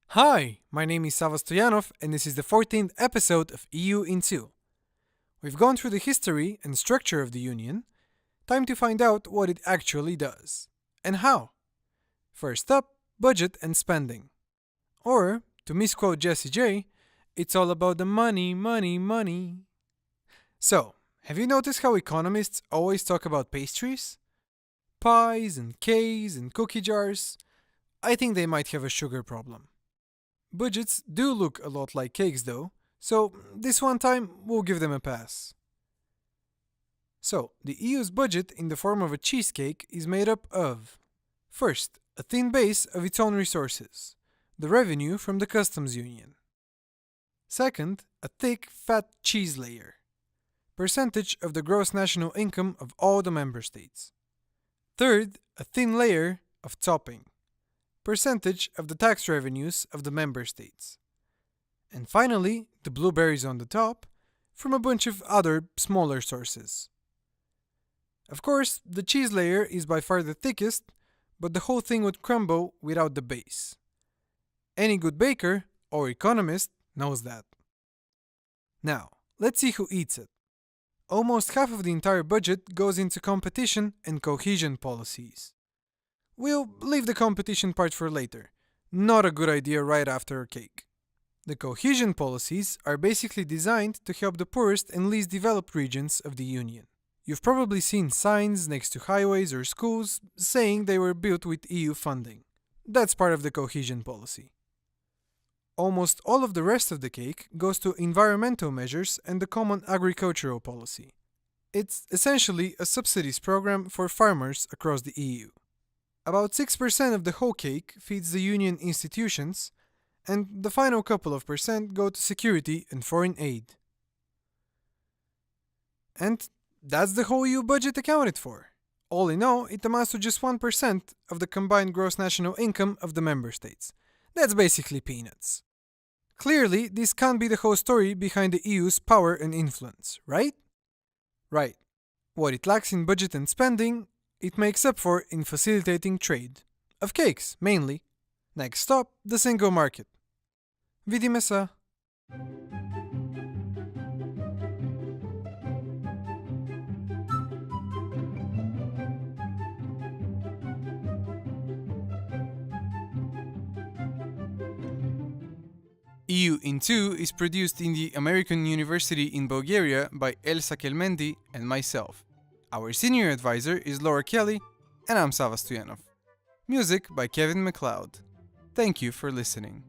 Hi, my name is Sava Stoyanov, and this is the 14th episode of EU in 2. We've gone through the history and structure of the Union. Time to find out what it actually does. And how. First up, budget and spending. Or, to misquote Jessie J, it's all about the money, money, money. So, have you noticed how economists always talk about pastries? Pies and cakes and cookie jars? I think they might have a sugar problem. Budgets do look a lot like cakes though, so this one time we'll give them a pass. So, the EU's budget in the form of a cheesecake is made up of: first, a thin base of its own resources, the revenue from the customs union. Second, a thick, fat cheese layer, percentage of the gross national income of all the member states. Third, a thin layer of topping, percentage of the tax revenues of the member states. And finally, the blueberries on the top, from a bunch of other smaller sources. Of course, the cheese layer is by far the thickest, but the whole thing would crumble without the base. Any good baker or economist knows that. Now, let's see who eats it. Almost half of the entire budget goes into competition and cohesion policies. We'll leave the competition part for later. Not a good idea right after a cake. The cohesion policies are basically designed to help the poorest and least developed regions of the Union. You've probably seen signs next to highways or schools saying they were built with EU funding. That's part of the cohesion policy. Almost all of the rest of the cake goes to environmental measures and the common agricultural policy. It's essentially a subsidies program for farmers across the EU. About 6% of the whole cake feeds the Union institutions, and the final couple of percent go to security and foreign aid. And that's the whole EU budget accounted for. All in all, it amounts to just 1% of the combined gross national income of the member states. That's basically peanuts. Clearly, this can't be the whole story behind the EU's power and influence, right? Right. What it lacks in budget and spending, it makes up for in facilitating trade. Of cakes, mainly. Next stop, the single market. Vidíme sa. EU in 2 is produced in the American University in Bulgaria by Elsa Kelmendi and myself. Our senior advisor is Laura Kelly, and I'm Sava Stoyanov. Music by Kevin MacLeod. Thank you for listening.